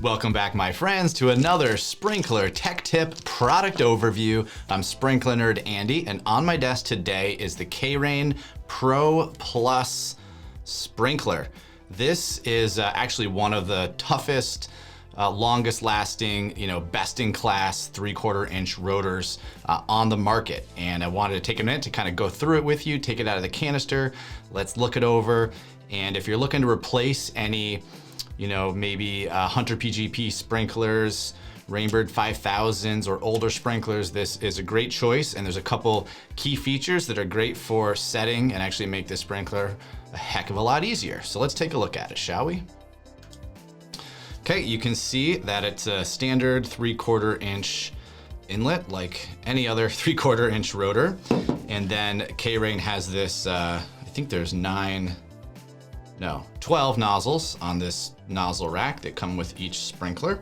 Welcome back, my friends, to another sprinkler tech tip product overview. I'm sprinkler nerd Andy, and on my desk today is the K-Rain ProPlus sprinkler. This is actually one of the toughest, longest lasting, best in class 3/4 inch rotors on the market. And I wanted to take a minute to kind of go through it with you, take it out of the canister. Let's look it over. And if you're looking to replace any, maybe Hunter PGP sprinklers, Rainbird 5000s, or older sprinklers, this is a great choice. And there's a couple key features that are great for setting and actually make this sprinkler a heck of a lot easier. So let's take a look at it, shall we? Okay, you can see that it's a standard 3/4 inch inlet like any other 3/4 inch rotor. And then K-Rain has this, I think there's 12 nozzles on this nozzle rack that come with each sprinkler.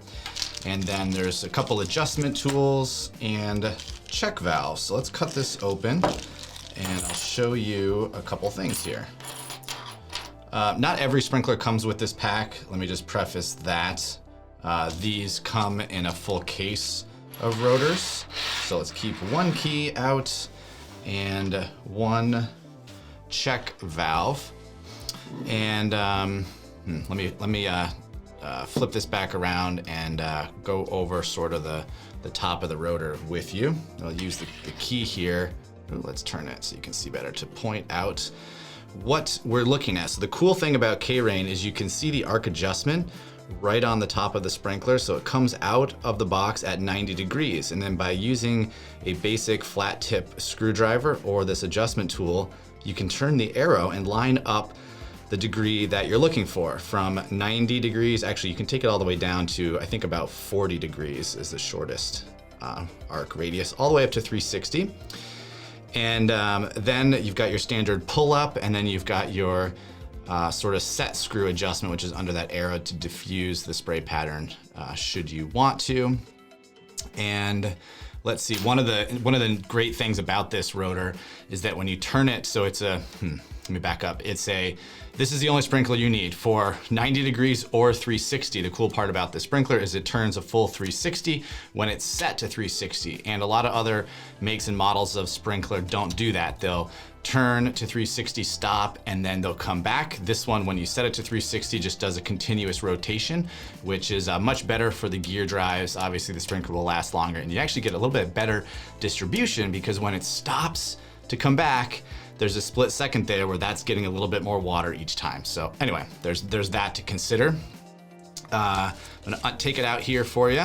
And then there's a couple adjustment tools and check valves. So let's cut this open and I'll show you a couple things here. Not every sprinkler comes with this pack. Let me just preface that. These come in a full case of rotors. So let's keep one key out and one check valve. And let me flip this back around and go over sort of the top of the rotor with you. I'll use the key here. Ooh, let's turn it so you can see better to point out what we're looking at. So the cool thing about K-Rain is you can see the arc adjustment right on the top of the sprinkler. So it comes out of the box at 90 degrees. And then by using a basic flat tip screwdriver or this adjustment tool, you can turn the arrow and line up the degree that you're looking for from 90 degrees. Actually, you can take it all the way down to, I think about 40 degrees is the shortest arc radius, all the way up to 360. And then you've got your standard pull up, and then you've got your sort of set screw adjustment, which is under that arrow to diffuse the spray pattern should you want to. And let's see, one of the great things about this rotor is that when you turn it, so it's a, let me back up. This is the only sprinkler you need for 90 degrees or 360. The cool part about the sprinkler is it turns a full 360 when it's set to 360. And a lot of other makes and models of sprinkler don't do that. They'll turn to 360, stop, and then they'll come back. This one, when you set it to 360, just does a continuous rotation, which is much better for the gear drives. Obviously, the sprinkler will last longer, and you actually get a little bit better distribution because when it stops to come back, there's a split second there where that's getting a little bit more water each time. So anyway, there's that to consider. I'm gonna take it out here for you.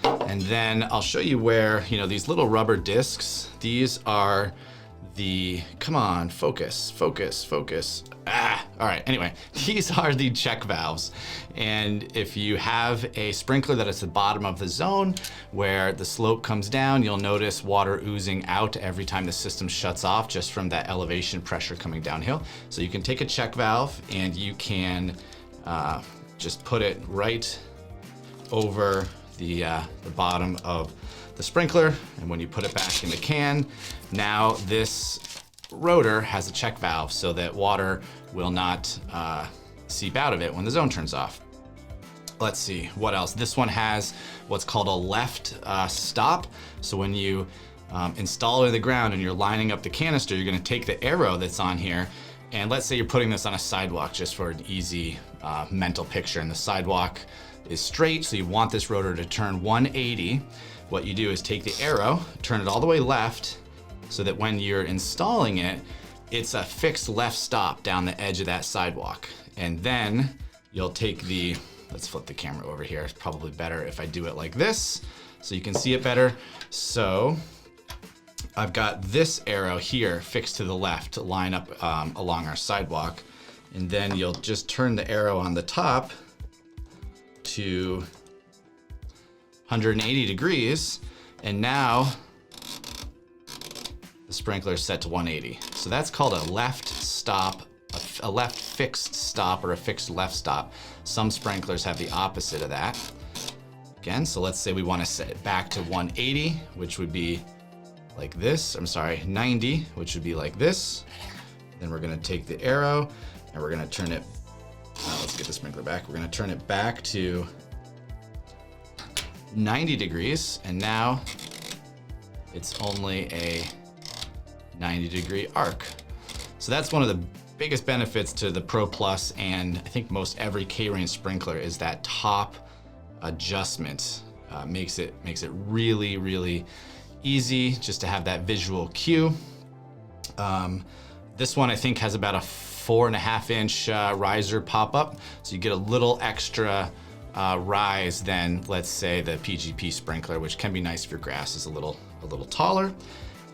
And then I'll show you where, these little rubber discs, these are come on, focus. All right, anyway, these are the check valves. And if you have a sprinkler that is at the bottom of the zone where the slope comes down, you'll notice water oozing out every time the system shuts off just from that elevation pressure coming downhill. So you can take a check valve and you can just put it right over the bottom of the sprinkler. And when you put it back in the can, now this rotor has a check valve so that water will not seep out of it when the zone turns off. Let's see, what else? This one has what's called a left stop. So when you install it in the ground and you're lining up the canister, you're gonna take the arrow that's on here, and let's say you're putting this on a sidewalk just for an easy mental picture, and the sidewalk is straight, so you want this rotor to turn 180. What you do is take the arrow, turn it all the way left, so that when you're installing it, it's a fixed left stop down the edge of that sidewalk. And then you'll take let's flip the camera over here. It's probably better if I do it like this, so you can see it better. So I've got this arrow here fixed to the left to line up along our sidewalk. And then you'll just turn the arrow on the top to 180 degrees, and now the sprinkler is set to 180. So that's called a left stop, a left fixed stop, or a fixed left stop. Some sprinklers have the opposite of that. Again, so let's say we want to set it back to 180, which would be like this. 90, which would be like this. Then we're gonna take the arrow and we're gonna turn it, let's get the sprinkler back. We're gonna turn it back to 90 degrees, and now it's only a 90-degree arc. So that's one of the biggest benefits to the ProPlus, and I think most every K-range sprinkler, is that top adjustment. Makes it really, really easy just to have that visual cue. This one I think has about a 4.5-inch riser pop-up, so you get a little extra rise than, let's say, the PGP sprinkler, which can be nice if your grass is a little taller.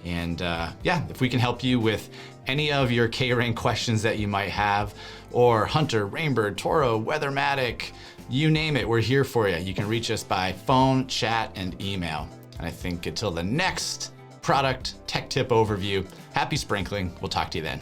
And yeah, if we can help you with any of your K-Ring questions that you might have, or Hunter, Rainbird, Toro, Weathermatic, you name it, we're here for you. You can reach us by phone, chat, and email. And I think until the next product tech tip overview, happy sprinkling. We'll talk to you then.